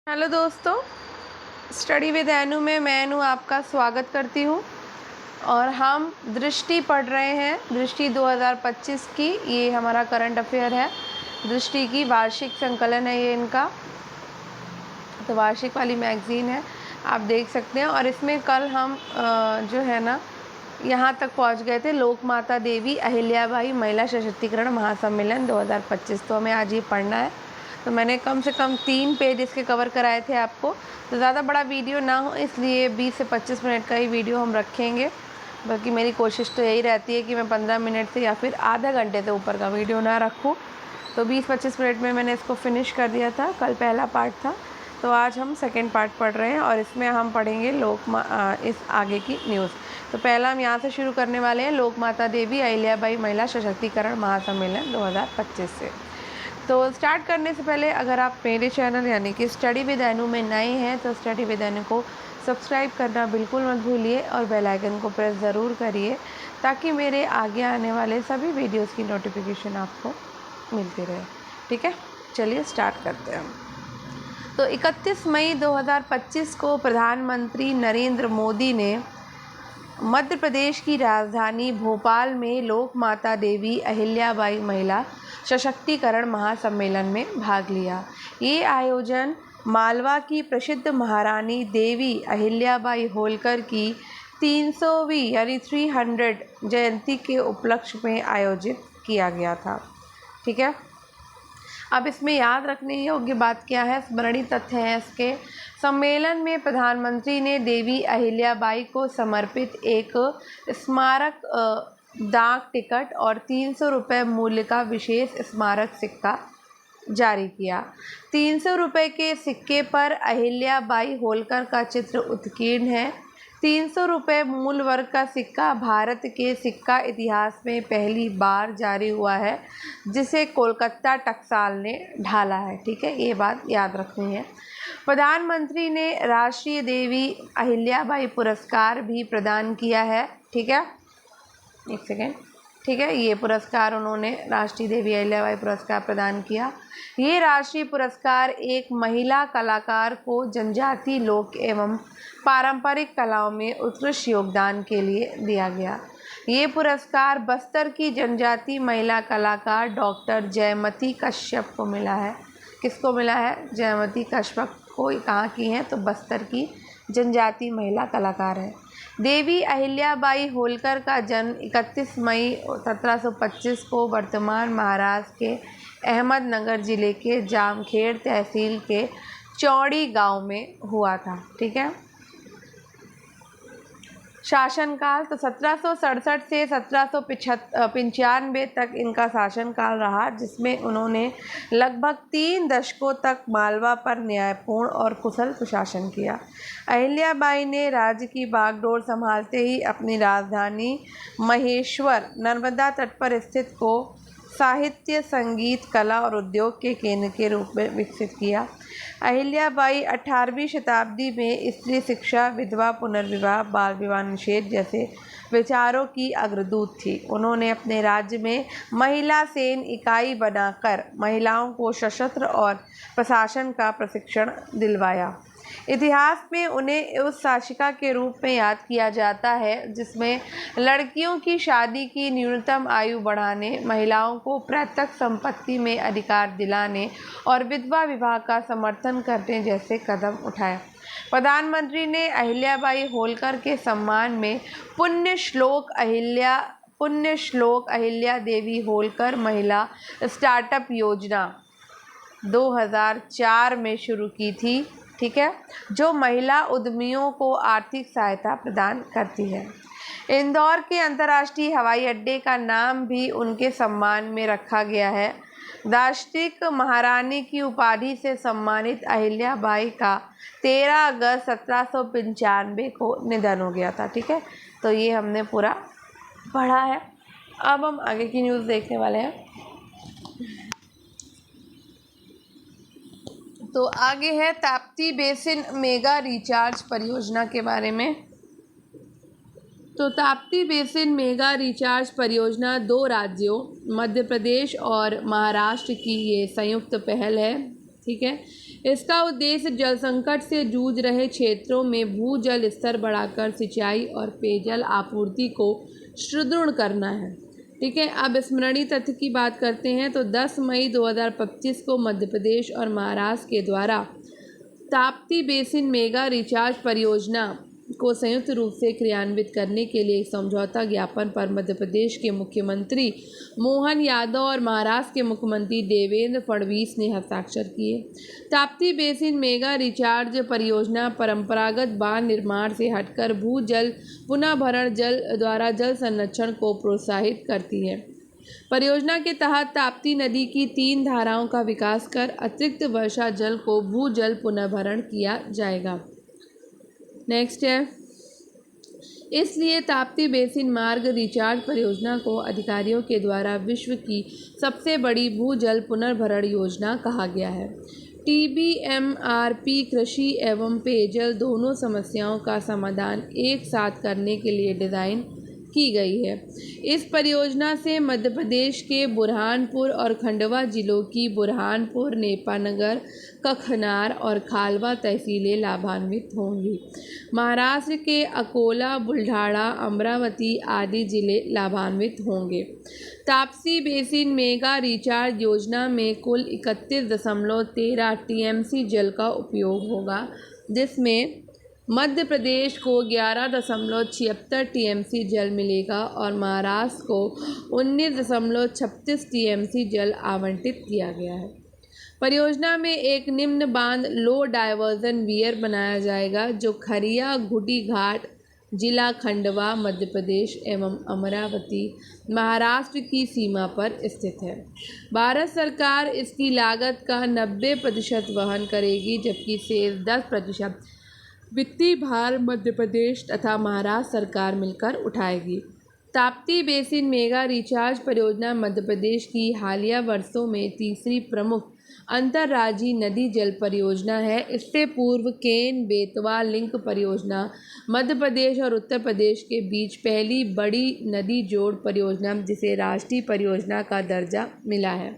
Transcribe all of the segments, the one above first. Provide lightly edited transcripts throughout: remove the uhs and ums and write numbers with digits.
Hello दोस्तों, study with एनु में मैं एनु आपका स्वागत करती हूँ। और हम दृष्टि पढ़ रहे हैं, दृष्टि 2025 की। ये हमारा करंट अफेयर है। दृष्टि की वार्षिक संकलन है ये इनका, तो वार्षिक वाली मैगज़ीन है, आप देख सकते हैं। और इसमें कल हम जो है ना यहाँ तक पहुँच गए थे, लोक माता देवी अहिल्याबाई महिला सशक्तिकरण महासम्मेलन 2025। तो हमें आज ये पढ़ना है। तो मैंने कम से कम 3 पेज इसके कवर कराए थे आपको, तो ज़्यादा बड़ा वीडियो ना हो इसलिए 20 से 25 मिनट का ही वीडियो हम रखेंगे। बल्कि मेरी कोशिश तो यही रहती है कि मैं 15 मिनट से या फिर आधा घंटे से ऊपर का वीडियो ना रखूँ। तो 20-25 मिनट में मैंने इसको फिनिश कर दिया था, कल पहला पार्ट था। तो आज हम सेकेंड पार्ट पढ़ रहे हैं और इसमें हम पढ़ेंगे इस आगे की न्यूज़। तो पहला हम यहाँ से शुरू करने वाले हैं, लोक माता देवी अहिल्याबाई महिला सशक्तिकरण महासम्मेलन 2025 से। तो स्टार्ट करने से पहले अगर आप मेरे चैनल यानी कि स्टडी विद एनु में नए हैं तो स्टडी विद एनु को सब्सक्राइब करना बिल्कुल मत भूलिए और बेल आइकन को प्रेस ज़रूर करिए, ताकि मेरे आगे आने वाले सभी वीडियोस की नोटिफिकेशन आपको मिलती रहे। ठीक है, चलिए स्टार्ट करते हैं। तो 31 मई 2025 को प्रधानमंत्री नरेंद्र मोदी ने मध्य प्रदेश की राजधानी भोपाल में लोक माता देवी अहिल्याबाई महिला सशक्तिकरण महासम्मेलन में भाग लिया। ये आयोजन मालवा की प्रसिद्ध महारानी देवी अहिल्याबाई होलकर की 300वीं यानी 300 जयंती के उपलक्ष्य में आयोजित किया गया था। ठीक है, अब इसमें याद रखने योग्य बात क्या है, स्मरणीय तथ्य है इसके। सम्मेलन में प्रधानमंत्री ने देवी अहिल्याबाई को समर्पित एक स्मारक डाक टिकट और 300 रुपये मूल्य का विशेष स्मारक सिक्का जारी किया। 300 रुपये के सिक्के पर अहिल्याबाई होलकर का चित्र उत्कीर्ण है। 300 रुपये मूल वर्ग का सिक्का भारत के सिक्का इतिहास में पहली बार जारी हुआ है, जिसे कोलकाता टकसाल ने ढाला है। ठीक है, ये बात याद रखनी है। प्रधानमंत्री ने राष्ट्रीय देवी अहिल्याबाई पुरस्कार भी प्रदान किया है। ठीक है, एक सेकेंड। ठीक है, ये पुरस्कार उन्होंने राष्ट्रीय देवी अहिल्याबाई पुरस्कार प्रदान किया। ये राष्ट्रीय पुरस्कार एक महिला कलाकार को जनजातीय लोक एवं पारंपरिक कलाओं में उत्कृष्ट योगदान के लिए दिया गया। ये पुरस्कार बस्तर की जनजातीय महिला कलाकार डॉक्टर जयमती कश्यप को मिला है। किसको मिला है? जयमती कश्यप को। कहाँ की हैं? तो बस्तर की जनजातीय महिला कलाकार है। देवी अहिल्याबाई होलकर का जन्म 31 मई 1725 को वर्तमान महाराष्ट्र के अहमदनगर जिले के जामखेड़ तहसील के चौड़ी गांव में हुआ था। ठीक है, शासनकाल तो 1767 से 1795 तक इनका शासनकाल रहा, जिसमें उन्होंने लगभग 3 दशकों तक मालवा पर न्यायपूर्ण और कुशल प्रशासन किया। अहिल्याबाई ने राज्य की बागडोर संभालते ही अपनी राजधानी महेश्वर नर्मदा तट पर स्थित को साहित्य, संगीत, कला और उद्योग के केंद्र के रूप में विकसित किया। अहिल्याबाई 18वीं शताब्दी में स्त्री शिक्षा, विधवा पुनर्विवाह, बाल विवाह निषेध जैसे विचारों की अग्रदूत थी। उन्होंने अपने राज्य में महिला सेन इकाई बनाकर महिलाओं को सशस्त्र और प्रशासन का प्रशिक्षण दिलवाया। इतिहास में उन्हें उस शासिका के रूप में याद किया जाता है जिसमें लड़कियों की शादी की न्यूनतम आयु बढ़ाने, महिलाओं को पैतृक संपत्ति में अधिकार दिलाने और विधवा विवाह का समर्थन करने जैसे कदम उठाए। प्रधानमंत्री ने अहिल्याबाई होलकर के सम्मान में पुण्य श्लोक अहिल्या देवी होलकर महिला स्टार्टअप योजना 2004 में शुरू की थी। ठीक है, जो महिला उद्यमियों को आर्थिक सहायता प्रदान करती है। इंदौर के अंतर्राष्ट्रीय हवाई अड्डे का नाम भी उनके सम्मान में रखा गया है। दार्शनिक महारानी की उपाधि से सम्मानित अहिल्याबाई का 13 अगस्त 1795 को निधन हो गया था। ठीक है, तो ये हमने पूरा पढ़ा है। अब हम आगे की न्यूज़ देखने वाले हैं। तो आगे है ताप्ती बेसिन मेगा रिचार्ज परियोजना के बारे में। तो ताप्ती बेसिन मेगा रिचार्ज परियोजना 2 राज्यों मध्य प्रदेश और महाराष्ट्र की ये संयुक्त पहल है। ठीक है, इसका उद्देश्य जल संकट से जूझ रहे क्षेत्रों में भूजल स्तर बढ़ाकर सिंचाई और पेयजल आपूर्ति को सुदृढ़ करना है। ठीक है, अब स्मरणीय तथ्य की बात करते हैं तो 10 मई 2025 को मध्य प्रदेश और महाराष्ट्र के द्वारा ताप्ती बेसिन मेगा रिचार्ज परियोजना को संयुक्त रूप से क्रियान्वित करने के लिए एक समझौता ज्ञापन पर मध्य प्रदेश के मुख्यमंत्री मोहन यादव और महाराष्ट्र के मुख्यमंत्री देवेंद्र फडणवीस ने हस्ताक्षर किए। ताप्ती बेसिन मेगा रिचार्ज परियोजना परंपरागत बांध निर्माण से हटकर भूजल पुनर्भरण जल द्वारा जल संरक्षण को प्रोत्साहित करती है। परियोजना के तहत ताप्ती नदी की 3 धाराओं का विकास कर अतिरिक्त वर्षा जल को भूजल पुनर्भरण किया जाएगा। नेक्स्ट है, इसलिए ताप्ती बेसिन मार्ग रिचार्ज परियोजना को अधिकारियों के द्वारा विश्व की सबसे बड़ी भूजल पुनर्भरण योजना कहा गया है। TBMRP कृषि एवं पेयजल दोनों समस्याओं का समाधान एक साथ करने के लिए डिज़ाइन की गई है। इस परियोजना से मध्य प्रदेश के बुरहानपुर और खंडवा जिलों की बुरहानपुर, नेपानगर, कखनार और खालवा तहसीलें लाभान्वित होंगी। महाराष्ट्र के अकोला, बुल्ढाणा, अमरावती आदि जिले लाभान्वित होंगे। ताप्ती बेसिन मेगा रिचार्ज योजना में कुल 31.13 TMC जल का उपयोग होगा, जिसमें मध्य प्रदेश को 11.76 TMC जल मिलेगा और महाराष्ट्र को 19.36 TMC जल आवंटित किया गया है। परियोजना में एक निम्न बांध लो डायवर्जन वियर बनाया जाएगा जो खरिया घुटी घाट जिला खंडवा मध्य प्रदेश एवं अमरावती महाराष्ट्र की सीमा पर स्थित है। भारत सरकार इसकी लागत का 90% वहन करेगी, जबकि शेष 10% वित्तीय भार मध्य प्रदेश तथा महाराष्ट्र सरकार मिलकर उठाएगी। ताप्ती बेसिन मेगा रिचार्ज परियोजना मध्य प्रदेश की हालिया वर्षों में तीसरी प्रमुख अंतर्राज्यीय नदी जल परियोजना है। इससे पूर्व केन बेतवा लिंक परियोजना मध्य प्रदेश और उत्तर प्रदेश के बीच पहली बड़ी नदी जोड़ परियोजना जिसे राष्ट्रीय परियोजना का दर्जा मिला है।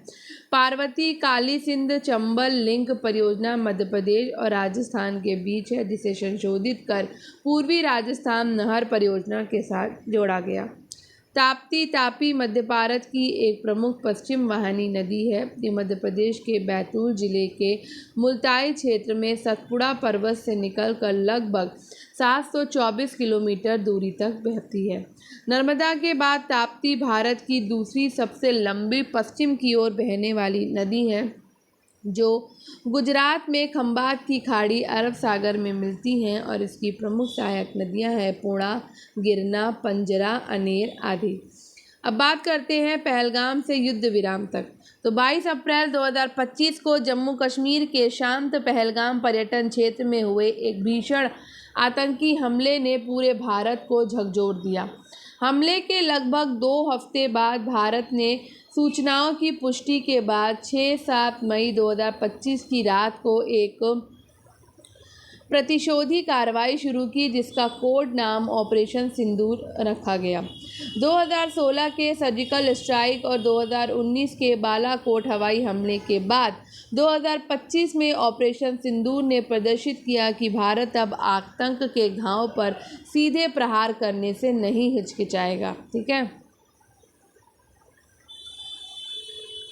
पार्वती काली सिंध चंबल लिंक परियोजना मध्य प्रदेश और राजस्थान के बीच है, जिसे संशोधित कर पूर्वी राजस्थान नहर परियोजना के साथ जोड़ा गया। तापी मध्य भारत की एक प्रमुख पश्चिम वाहिनी नदी है। ये मध्य प्रदेश के बैतूल जिले के मुल्ताई क्षेत्र में सतपुड़ा पर्वत से निकलकर लगभग 724 किलोमीटर दूरी तक बहती है। नर्मदा के बाद ताप्ती भारत की दूसरी सबसे लंबी पश्चिम की ओर बहने वाली नदी है, जो गुजरात में खंभात की खाड़ी अरब सागर में मिलती हैं और इसकी प्रमुख सहायक नदियां हैं पूर्णा, गिरना, पंजरा, अनेर आदि। अब बात करते हैं पहलगाम से युद्ध विराम तक। तो 22 अप्रैल 2025 को जम्मू कश्मीर के शांत पहलगाम पर्यटन क्षेत्र में हुए एक भीषण आतंकी हमले ने पूरे भारत को झकझोर दिया। हमले के लगभग 2 हफ्ते बाद भारत ने सूचनाओं की पुष्टि के बाद 6-7 मई 2025 की रात को एक प्रतिशोधी कार्रवाई शुरू की, जिसका कोड नाम ऑपरेशन सिंदूर रखा गया। 2016 के सर्जिकल स्ट्राइक और 2019 के बालाकोट हवाई हमले के बाद 2025 में ऑपरेशन सिंदूर ने प्रदर्शित किया कि भारत अब आतंक के घाव पर सीधे प्रहार करने से नहीं हिचकिचाएगा। ठीक है,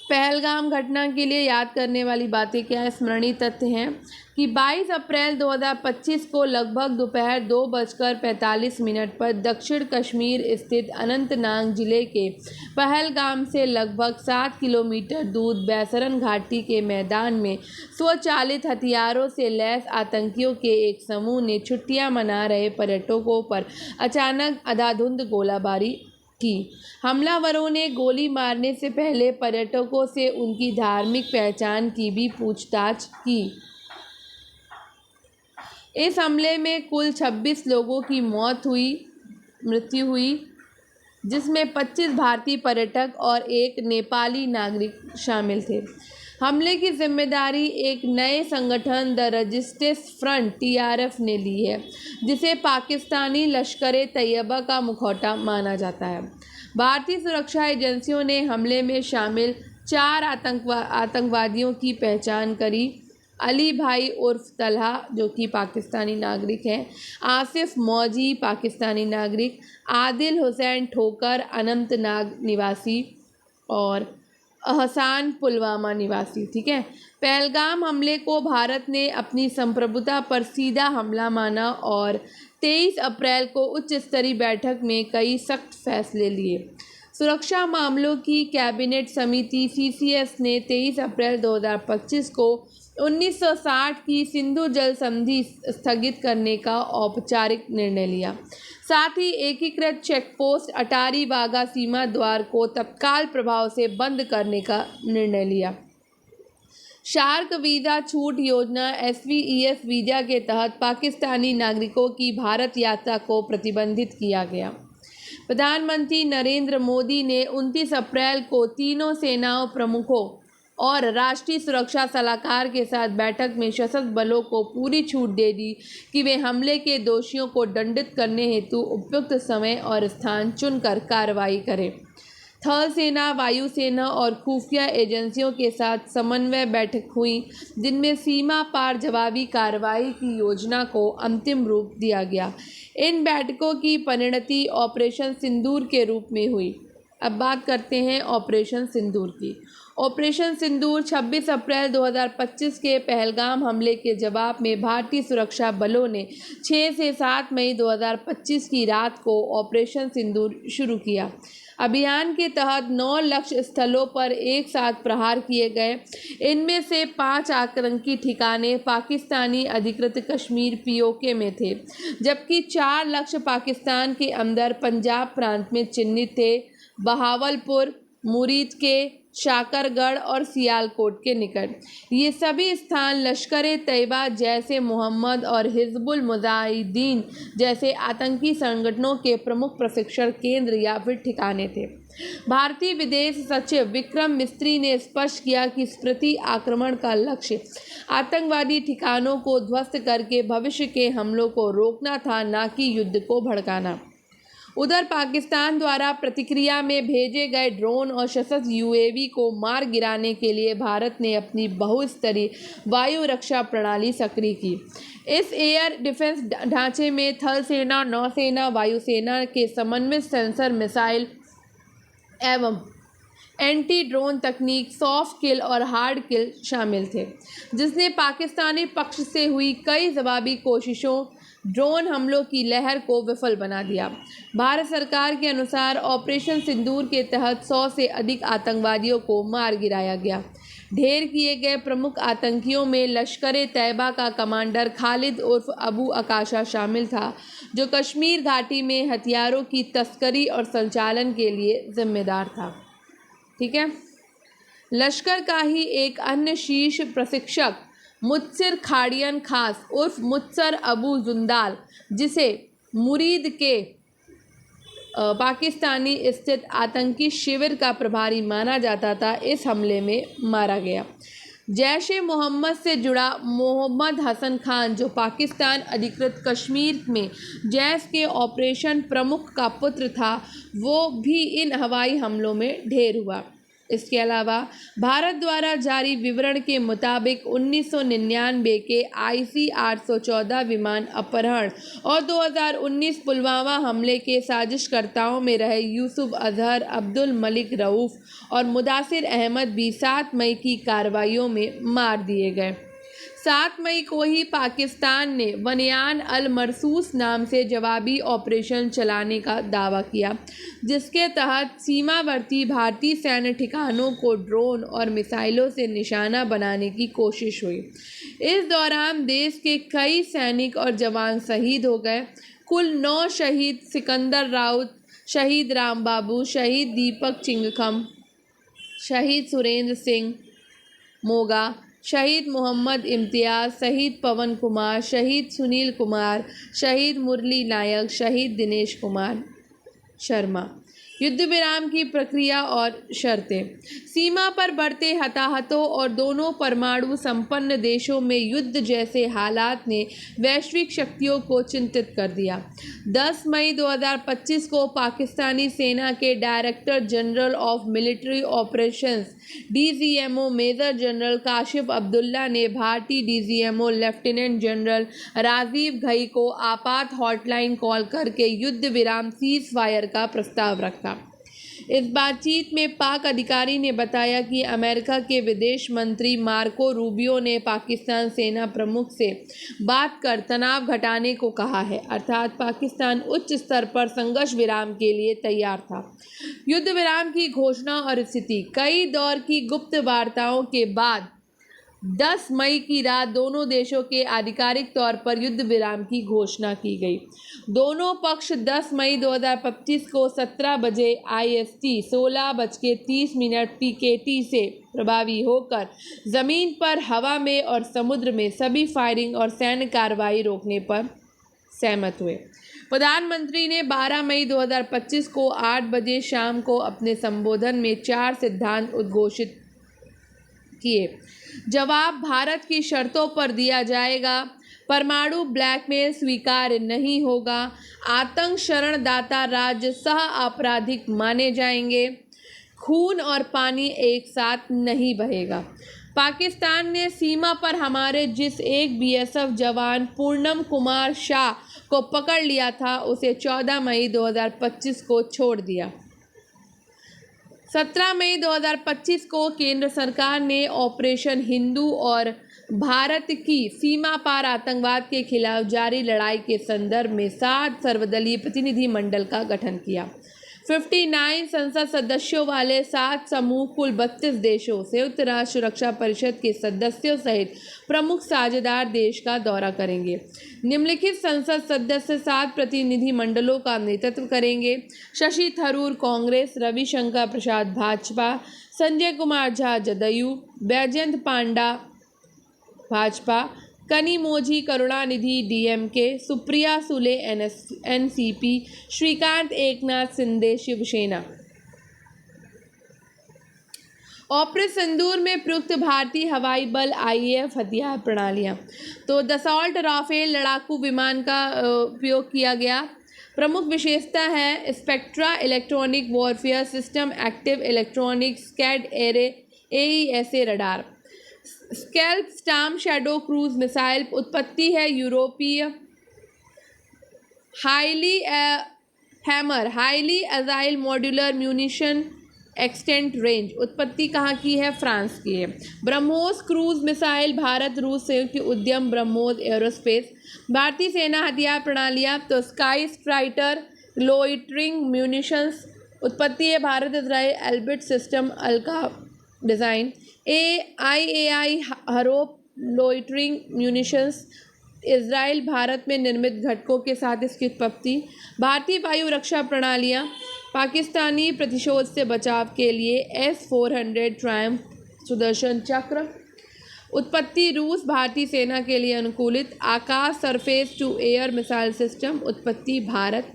पहलगाम घटना के लिए याद करने वाली बातें क्या है? स्मरणीय तथ्य हैं कि 22 अप्रैल 2025 को लगभग दोपहर 2:45 पर दक्षिण कश्मीर स्थित अनंतनाग जिले के पहलगाम से लगभग 7 किलोमीटर दूर बैसरन घाटी के मैदान में स्वचालित हथियारों से लैस आतंकियों के एक समूह ने छुट्टियां मना रहे पर्यटकों पर अचानक अंधाधुंध गोलाबारी की। हमलावरों ने गोली मारने से पहले पर्यटकों से उनकी धार्मिक पहचान की भी पूछताछ की। इस हमले में कुल 26 लोगों की मृत्यु हुई, जिसमें 25 भारतीय पर्यटक और एक नेपाली नागरिक शामिल थे। हमले की जिम्मेदारी एक नए संगठन द रेजिस्टेंस फ्रंट TRF ने ली है, जिसे पाकिस्तानी लश्कर-ए-तैयबा का मुखौटा माना जाता है। भारतीय सुरक्षा एजेंसियों ने हमले में शामिल 4 आतंकवादियों की पहचान करी। अली भाई उर्फ तलहा जो कि पाकिस्तानी नागरिक हैं, आसिफ मौजी पाकिस्तानी नागरिक, आदिल हुसैन ठोकर अनंतनाग निवासी और अहसान पुलवामा निवासी। ठीक है। पहलगाम हमले को भारत ने अपनी संप्रभुता पर सीधा हमला माना और 23 अप्रैल को उच्च स्तरीय बैठक में कई सख्त फैसले लिए। सुरक्षा मामलों की कैबिनेट समिति CCS ने 23 अप्रैल 2025 को 1960 की सिंधु जल संधि स्थगित करने का औपचारिक निर्णय लिया। साथ ही एकीकृत चेकपोस्ट अटारी वाघा सीमा द्वार को तत्काल प्रभाव से बंद करने का निर्णय लिया। शार्क वीज़ा छूट योजना SVES वीज़ा के तहत पाकिस्तानी नागरिकों की भारत यात्रा को प्रतिबंधित किया गया। प्रधानमंत्री नरेंद्र मोदी ने 29 अप्रैल को तीनों सेनाओं प्रमुखों और राष्ट्रीय सुरक्षा सलाहकार के साथ बैठक में सशस्त्र बलों को पूरी छूट दे दी कि वे हमले के दोषियों को दंडित करने हेतु उपयुक्त समय और स्थान चुनकर कार्रवाई करें। थल सेना, वायुसेना और खुफिया एजेंसियों के साथ समन्वय बैठक हुई जिनमें सीमा पार जवाबी कार्रवाई की योजना को अंतिम रूप दिया गया। इन बैठकों की परिणति ऑपरेशन सिंदूर के रूप में हुई। अब बात करते हैं ऑपरेशन सिंदूर की। ऑपरेशन सिंदूर 26 अप्रैल 2025 के पहलगाम हमले के जवाब में भारतीय सुरक्षा बलों ने 6 से 7 मई 2025 की रात को ऑपरेशन सिंदूर शुरू किया। अभियान के तहत 9 लक्ष्य स्थलों पर एक साथ प्रहार किए गए। इनमें से 5 आतंकी ठिकाने पाकिस्तानी अधिकृत कश्मीर POK में थे, जबकि 4 लक्ष्य पाकिस्तान के अंदर पंजाब प्रांत में चिन्हित थे। बहावलपुर, मुरीद के, शाकरगढ़ और सियालकोट के निकट। ये सभी स्थान लश्कर-ए-तैयबा जैसे मोहम्मद और हिजबुल मुजाहिदीन जैसे आतंकी संगठनों के प्रमुख प्रशिक्षण केंद्र या फिर ठिकाने थे। भारतीय विदेश सचिव विक्रम मिस्त्री ने स्पष्ट किया कि स्मृति आक्रमण का लक्ष्य आतंकवादी ठिकानों को ध्वस्त करके भविष्य के हमलों को रोकना था, न कि युद्ध को भड़काना। उधर पाकिस्तान द्वारा प्रतिक्रिया में भेजे गए ड्रोन और सशस्त्र UAV को मार गिराने के लिए भारत ने अपनी बहुस्तरीय वायु रक्षा प्रणाली सक्रिय की। इस एयर डिफेंस ढांचे में थल सेना, नौसेना, वायुसेना के समन्वित सेंसर, मिसाइल एवं एंटी ड्रोन तकनीक, सॉफ्ट किल और हार्ड किल शामिल थे, जिसने पाकिस्तानी पक्ष से हुई कई जवाबी कोशिशों ड्रोन हमलों की लहर को विफल बना दिया। भारत सरकार के अनुसार ऑपरेशन सिंदूर के तहत 100 से अधिक आतंकवादियों को मार गिराया गया। ढेर किए गए प्रमुख आतंकियों में लश्कर-ए-तैयबा का कमांडर खालिद उर्फ अबू अकाशा शामिल था, जो कश्मीर घाटी में हथियारों की तस्करी और संचालन के लिए जिम्मेदार था। ठीक है। लश्कर का ही एक अन्य शीर्ष प्रशिक्षक मुत्सिर खाड़ियन खास उर्फ मुत्सर अबू जुंदाल, जिसे मुरीद के पाकिस्तानी स्थित आतंकी शिविर का प्रभारी माना जाता था, इस हमले में मारा गया। जैश-ए-मोहम्मद से जुड़ा मोहम्मद हसन खान, जो पाकिस्तान अधिकृत कश्मीर में जैश के ऑपरेशन प्रमुख का पुत्र था, वो भी इन हवाई हमलों में ढेर हुआ। इसके अलावा भारत द्वारा जारी विवरण के मुताबिक 1999 के IC 814 विमान अपहरण और 2019 पुलवामा हमले के साजिशकर्ताओं में रहे यूसुफ अजहर, अब्दुल मलिक रऊफ और मुदासिर अहमद भी 7 मई की कार्रवाइयों में मार दिए गए। 7 मई को ही पाकिस्तान ने बनियान अल मरसूस नाम से जवाबी ऑपरेशन चलाने का दावा किया, जिसके तहत सीमावर्ती भारतीय सैन्य ठिकानों को ड्रोन और मिसाइलों से निशाना बनाने की कोशिश हुई। इस दौरान देश के कई सैनिक और जवान शहीद हो गए। कुल 9 शहीद सिकंदर राउत, शहीद राम बाबू, शहीद दीपक चिंगखम, शहीद सुरेंद्र सिंह मोगा, शहीद मोहम्मद इम्तियाज़, शहीद पवन कुमार, शहीद सुनील कुमार, शहीद मुरली नायक, शहीद दिनेश कुमार शर्मा, युद्ध विराम की प्रक्रिया और शर्तें। सीमा पर बढ़ते हताहतों और दोनों परमाणु संपन्न देशों में युद्ध जैसे हालात ने वैश्विक शक्तियों को चिंतित कर दिया। 10 मई 2025 को पाकिस्तानी सेना के director general of military operations DGMO major general Kashif Abdullah ने भारतीय DGMO lieutenant general Rajiv Ghai को आपात हॉटलाइन कॉल करके युद्ध विराम सीज फायर का प्रस्ताव रखा। इस बातचीत में पाक अधिकारी ने बताया कि अमेरिका के विदेश मंत्री मार्को रूबियो ने पाकिस्तान सेना प्रमुख से बात कर तनाव घटाने को कहा है, अर्थात पाकिस्तान उच्च स्तर पर संघर्ष विराम के लिए तैयार था। युद्ध विराम की घोषणा और स्थिति। कई दौर की गुप्त वार्ताओं के बाद 10 मई की रात दोनों देशों के आधिकारिक तौर पर युद्ध विराम की घोषणा की गई। दोनों पक्ष 10 मई 2025 को 17 बजे IST 16:30 PKT से प्रभावी होकर ज़मीन पर, हवा में और समुद्र में सभी फायरिंग और सैन्य कार्रवाई रोकने पर सहमत हुए। प्रधानमंत्री ने 12 मई 2025 को 8 बजे शाम को अपने संबोधन में 4 सिद्धांत उद्घोषित किए। जवाब भारत की शर्तों पर दिया जाएगा। परमाणु ब्लैकमेल स्वीकार्य नहीं होगा। आतंक शरणदाता राज्य सह आपराधिक माने जाएंगे। खून और पानी एक साथ नहीं बहेगा। पाकिस्तान ने सीमा पर हमारे जिस एक BSF जवान पूर्णम कुमार शाह को पकड़ लिया था, उसे 14 मई 2025 को छोड़ दिया। 17 मई 2025 को केंद्र सरकार ने ऑपरेशन हिंदू और भारत की सीमा पार आतंकवाद के खिलाफ जारी लड़ाई के संदर्भ में 7 सर्वदलीय प्रतिनिधि मंडल का गठन किया। 59 संसद सदस्यों वाले 7 समूह कुल 32 देशों, संयुक्त राष्ट्र सुरक्षा परिषद के सदस्यों सहित प्रमुख साझेदार देश का दौरा करेंगे। निम्नलिखित संसद सदस्य 7 प्रतिनिधि मंडलों का नेतृत्व करेंगे: Shashi Tharoor Congress, Ravishankar Prasad Bhajpa, Sanjay Kumar Jha JDU, Baijayant Panda Bhajpa, Kanimozhi Karunanidhi DMK, Supriya Sule NCP, Shrikant Eknath Shinde Shiv Sena. Operation Sindoor में प्रयुक्त भारतीय हवाई बल IAF हथियार प्रणालियाँ। तो दसॉल्ट राफेल लड़ाकू विमान का उपयोग किया गया। प्रमुख विशेषता है spectra electronic warfare system, active electronic स्कैड array AESA radar, scalp storm shadow cruise missile. उत्पत्ति है यूरोपीय। Highly agile modular munition extent range. उत्पत्ति कहाँ की है? फ्रांस की है। ब्रह्मोस क्रूज मिसाइल भारत रूस संयुक्त उद्यम ब्रह्मोस एरोस्पेस। भारतीय सेना हथियार प्रणालियाँ तो स्काई स्ट्राइकर लोइटरिंग म्यूनिशंस। उत्पत्ति है भारत इजराइल एल्बिट सिस्टम अल्का design. IAI Harop loitering munitions Israel Bharat में निर्मित घटकों के साथ इसकी उत्पत्ति। भारतीय वायु रक्षा प्रणालियाँ पाकिस्तानी प्रतिशोध से बचाव के लिए S-400 ट्रायम्फ सुदर्शन चक्र। उत्पत्ति रूस भारतीय सेना के लिए अनुकूलित Akash surface to air missile system. उत्पत्ति भारत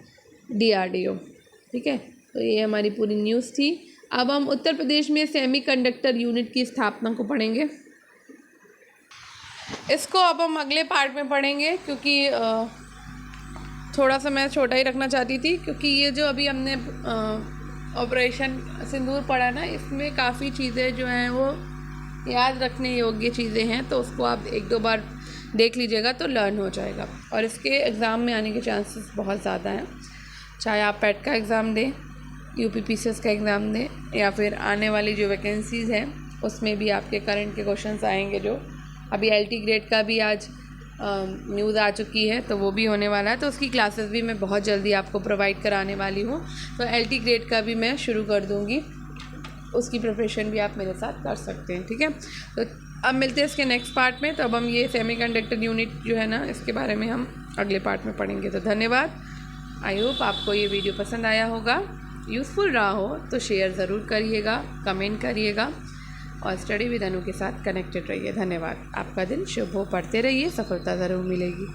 DRDO। ठीक है, तो ये हमारी पूरी न्यूज़ थी। अब हम उत्तर प्रदेश में सेमीकंडक्टर यूनिट की स्थापना को पढ़ेंगे। इसको अब हम अगले पार्ट में पढ़ेंगे, क्योंकि थोड़ा सा मैं छोटा ही रखना चाहती थी, क्योंकि ये जो अभी हमने ऑपरेशन सिंदूर पढ़ा ना, इसमें काफ़ी चीज़ें जो हैं वो याद रखने योग्य चीज़ें हैं, तो उसको आप 1-2 बार देख लीजिएगा तो लर्न हो जाएगा। और इसके एग्ज़ाम में आने के चांसेस बहुत ज़्यादा हैं, चाहे आप पेट का एग्ज़ाम दें, UPPCS का एग्ज़ाम दें, या फिर आने वाली जो वैकेंसीज़ हैं उसमें भी आपके करंट के क्वेश्चंस आएंगे। जो अभी LT ग्रेड का भी आज न्यूज़ आ चुकी है, तो वो भी होने वाला है, तो उसकी क्लासेस भी मैं बहुत जल्दी आपको प्रोवाइड कराने वाली हूँ। तो LT ग्रेड का भी मैं शुरू कर दूँगी, उसकी प्रिपरेशन भी आप मेरे साथ कर सकते हैं। ठीक है, तो अब मिलते हैं इसके नेक्स्ट पार्ट में। तो अब हम ये सेमीकंडक्टर यूनिट जो है ना, इसके बारे में हम अगले पार्ट में पढ़ेंगे। तो धन्यवाद। आई होप आपको ये वीडियो पसंद आया होगा, यूज़फुल रहा हो तो शेयर ज़रूर करिएगा, कमेंट करिएगा और स्टडी विद अनु के साथ कनेक्टेड रहिए। धन्यवाद। आपका दिन शुभ हो, पढ़ते रहिए, सफलता ज़रूर मिलेगी।